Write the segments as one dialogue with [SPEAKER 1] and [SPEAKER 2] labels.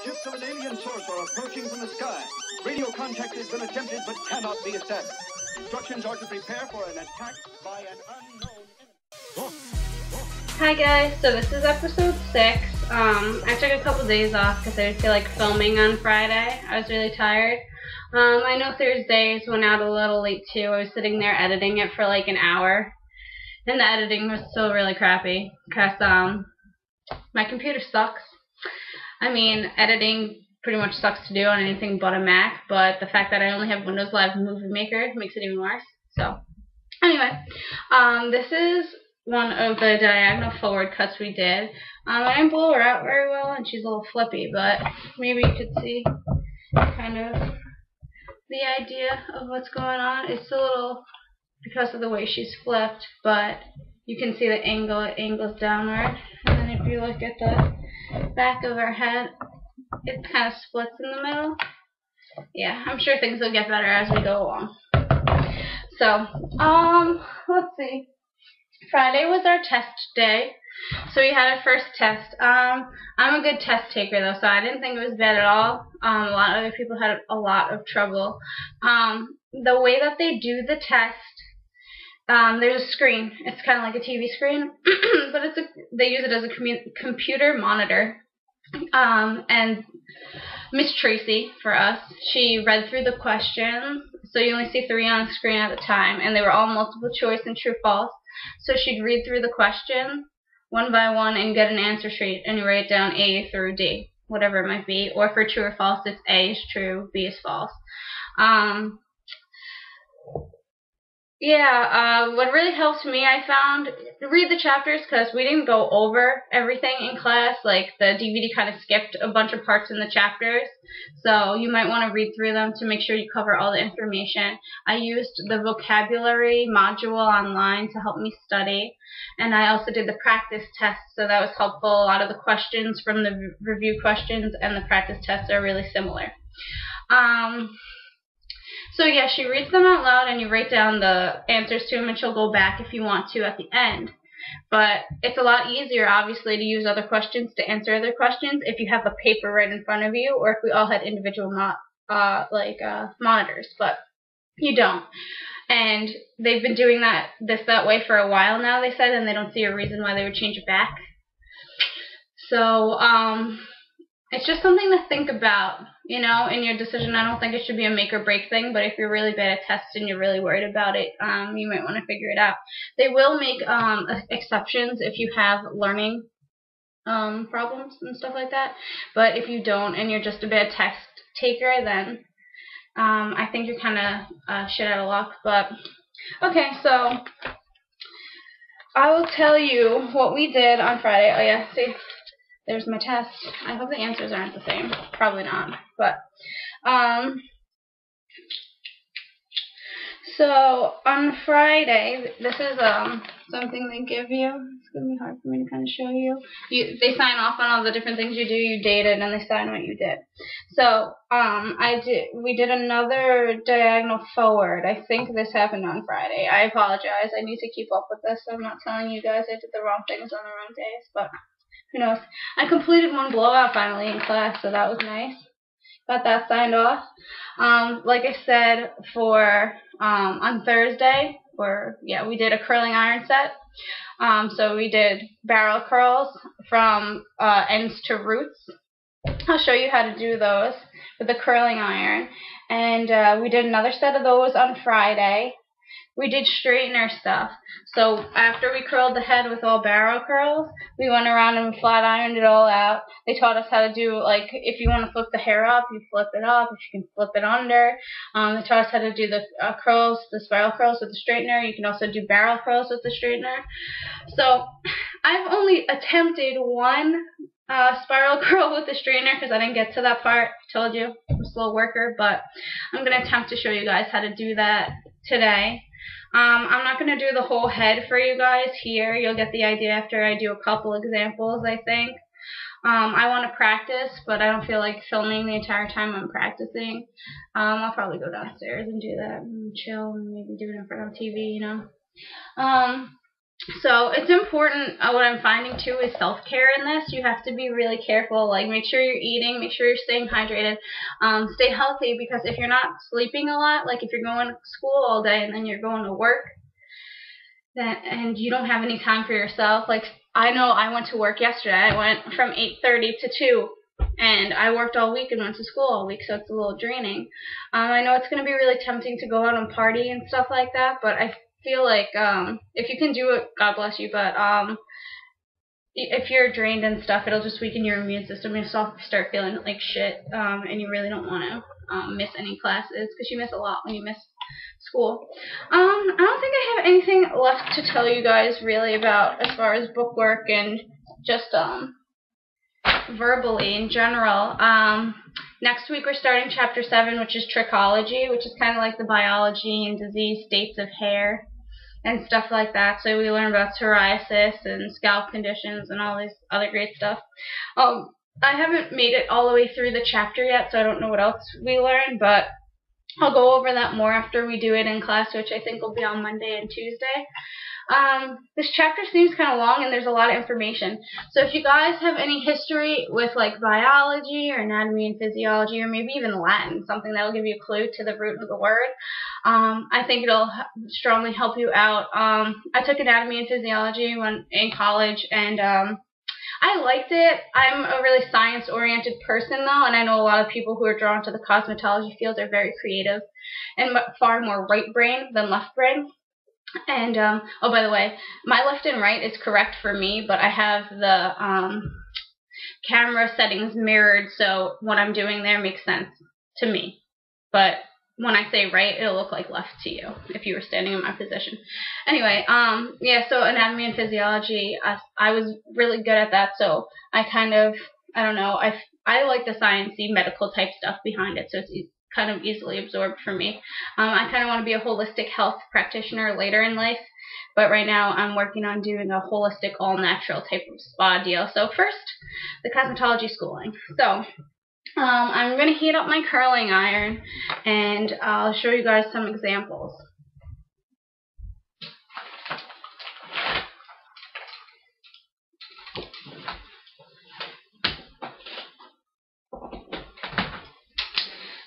[SPEAKER 1] Ships of an alien source are approaching from the sky. Radio contact has been attempted but cannot be established. Instructions are to prepare for an attack by an unknown enemy.
[SPEAKER 2] Hi guys, so this is episode 6. I took a couple days off because I didn't feel like filming on Friday. I was really tired. I know Thursdays went out a little late too. I was sitting there editing it for like an hour. And the editing was still really crappy because my computer sucks. I mean, editing pretty much sucks to do on anything but a Mac, but the fact that I only have Windows Live Movie Maker makes it even worse. So, anyway, this is one of the diagonal forward cuts we did. I didn't blow her out very well, and she's a little flippy, but maybe you could see kind of the idea of what's going on. It's a little because of the way she's flipped, but you can see the angle. It angles downward, and then if you look at the back of her head, it kind of splits in the middle. Yeah, I'm sure things will get better as we go along. So, let's see. Friday was our test day, so we had our first test. I'm a good test taker though, so I didn't think it was bad at all. A lot of other people had a lot of trouble. The way that they do the test, there's a screen. It's kind of like a TV screen, but they use it as a computer monitor. And Miss Tracy, for us, she read through the questions, so you only see 3 on the screen at a time, and they were all multiple choice and true false. So she'd read through the question one by one and get an answer sheet, and you write down A through D, whatever it might be. Or for true or false, it's A is true, B is false. What really helped me, I found, read the chapters, because we didn't go over everything in class. Like, the DVD kind of skipped a bunch of parts in the chapters, so you might want to read through them to make sure you cover all the information. I used the vocabulary module online to help me study, and I also did the practice test, so that was helpful. A lot of the questions from the review questions and the practice tests are really similar. So yeah, she reads them out loud, and you write down the answers to them, and she'll go back if you want to at the end. But it's a lot easier, obviously, to use other questions to answer other questions if you have a paper right in front of you, or if we all had individual monitors. But you don't. And they've been doing that way for a while now, they said, and they don't see a reason why they would change it back. So, it's just something to think about, you know, in your decision. I don't think it should be a make or break thing, but if you're really bad at tests and you're really worried about it, you might want to figure it out. They will make exceptions if you have learning problems and stuff like that, but if you don't and you're just a bad test taker, then I think you're kind of shit out of luck. But okay, so I will tell you what we did on Friday. Oh yeah, see? There's my test. I hope the answers aren't the same. Probably not. But, so on Friday, this is something they give you. It's going to be hard for me to kind of show you. They sign off on all the different things you do. You date it, and they sign what you did. So, we did another diagonal forward. I think this happened on Friday. I apologize. I need to keep up with this. I'm not telling you guys I did the wrong things on the wrong days, but who knows? I completed one blowout finally in class, so that was nice. Got that signed off. Like I said, on Thursday, we did a curling iron set. So we did barrel curls from ends to roots. I'll show you how to do those with the curling iron. And we did another set of those on Friday. We did straightener stuff. So after we curled the head with all barrel curls, we went around and flat ironed it all out. They taught us how to do, like, if you want to flip the hair up, you flip it up. If you can flip it under. They taught us how to do the curls, the spiral curls with the straightener. You can also do barrel curls with the straightener. So I've only attempted one spiral curl with the straightener because I didn't get to that part. I told you, I'm a slow worker, but I'm going to attempt to show you guys how to do that today. I'm not going to do the whole head for you guys here. You'll get the idea after I do a couple examples, I think. I want to practice, but I don't feel like filming the entire time I'm practicing. I'll probably go downstairs and do that and chill and maybe do it in front of TV, you know. So it's important. What I'm finding too is self-care in this. You have to be really careful. Like, make sure you're eating, make sure you're staying hydrated, stay healthy, because if you're not sleeping a lot, like if you're going to school all day and then you're going to work, and you don't have any time for yourself. Like, I know I went to work yesterday. I went from 8:30 to 2, and I worked all week and went to school all week, so it's a little draining. I know it's going to be really tempting to go out and party and stuff like that, but I feel like if you can do it, God bless you, but if you're drained and stuff, it'll just weaken your immune system. You'll start feeling like shit, and you really don't want to miss any classes, because you miss a lot when you miss school. I don't think I have anything left to tell you guys really about as far as bookwork and just verbally in general. Next week we're starting chapter 7, which is trichology, which is kind of like the biology and disease states of hair and stuff like that. So we learn about psoriasis and scalp conditions and all this other great stuff. I haven't made it all the way through the chapter yet, so I don't know what else we learn, but I'll go over that more after we do it in class, which I think will be on Monday and Tuesday. This chapter seems kind of long, and there's a lot of information. So if you guys have any history with like biology or anatomy and physiology, or maybe even Latin, something that will give you a clue to the root of the word, I think it'll strongly help you out. I took anatomy and physiology in college, and I liked it. I'm a really science-oriented person, though, and I know a lot of people who are drawn to the cosmetology field are very creative and far more right brain than left brain. And, oh, by the way, my left and right is correct for me, but I have the camera settings mirrored, so what I'm doing there makes sense to me. But when I say right, it'll look like left to you if you were standing in my position. Anyway, yeah, so anatomy and physiology, I was really good at that, so I kind of, I don't know, I like the sciencey medical type stuff behind it, so it's kind of easily absorbed for me. I kind of want to be a holistic health practitioner later in life, but right now I'm working on doing a holistic, all-natural type of spa deal. So first, the cosmetology schooling. So I'm going to heat up my curling iron, and I'll show you guys some examples.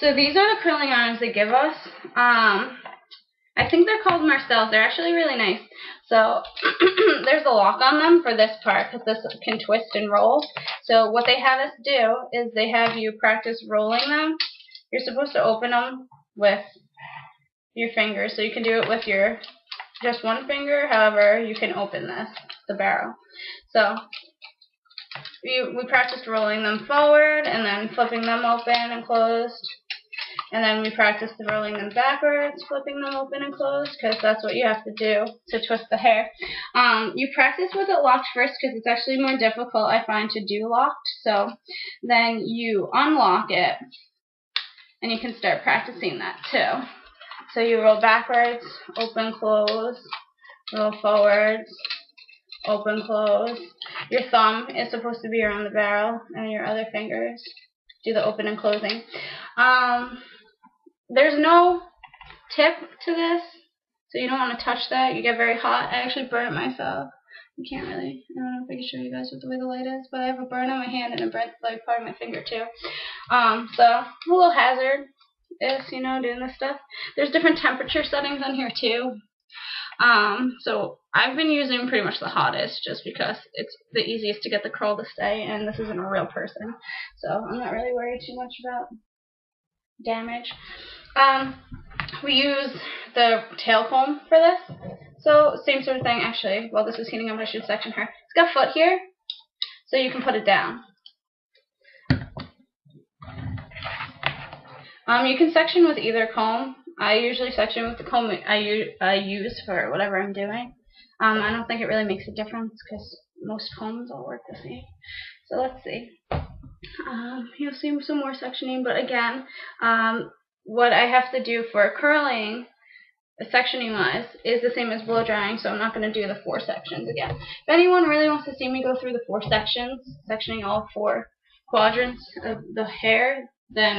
[SPEAKER 2] So these are the curling irons they give us. I think they're called Marcel's. They're actually really nice. So there's a lock on them for this part, because this can twist and roll. So what they have us do is they have you practice rolling them. You're supposed to open them with your fingers. So you can do it with your just one finger. However, you can open this, the barrel. So we practiced rolling them forward and then flipping them open and closed. And then we practice the rolling them backwards, flipping them open and closed, because that's what you have to do to twist the hair. You practice with it locked first, because it's actually more difficult, I find, to do locked. So then you unlock it, and you can start practicing that too. So you roll backwards, open, close, roll forwards, open, close. Your thumb is supposed to be around the barrel, and your other fingers do the open and closing. There's no tip to this, so you don't want to touch that. You get very hot. I actually burn it myself. You can't really, I don't know if I can show you guys with the way the light is, but I have a burn on my hand and a burnt like part of my finger too. So a little hazard is, you know, doing this stuff. There's different temperature settings on here too. So I've been using pretty much the hottest, just because it's the easiest to get the curl to stay, and this isn't a real person, so I'm not really worried too much about damage. We use the tail comb for this. So same sort of thing, actually. While this is heating up, I should section her. It's got a foot here, so you can put it down. You can section with either comb. I usually section with the comb I use for whatever I'm doing. I don't think it really makes a difference, because most combs all work the same. So let's see. You'll see some more sectioning, but again, what I have to do for curling, sectioning wise, is the same as blow drying, so I'm not going to do the 4 sections again. If anyone really wants to see me go through the 4 sections, sectioning all 4 quadrants of the hair, then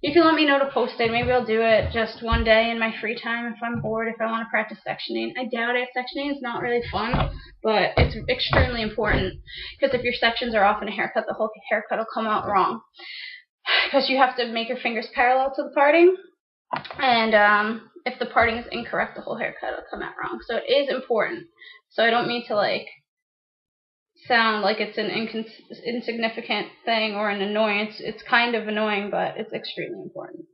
[SPEAKER 2] You can let me know to post it. Maybe I'll do it just one day in my free time if I'm bored, if I want to practice sectioning. I doubt it. Sectioning is not really fun, but it's extremely important because if your sections are off in a haircut, the whole haircut will come out wrong. Because you have to make your fingers parallel to the parting, and if the parting is incorrect, the whole haircut will come out wrong. So it is important. So I don't mean to like sound like it's an insignificant thing or an annoyance. It's kind of annoying, but it's extremely important.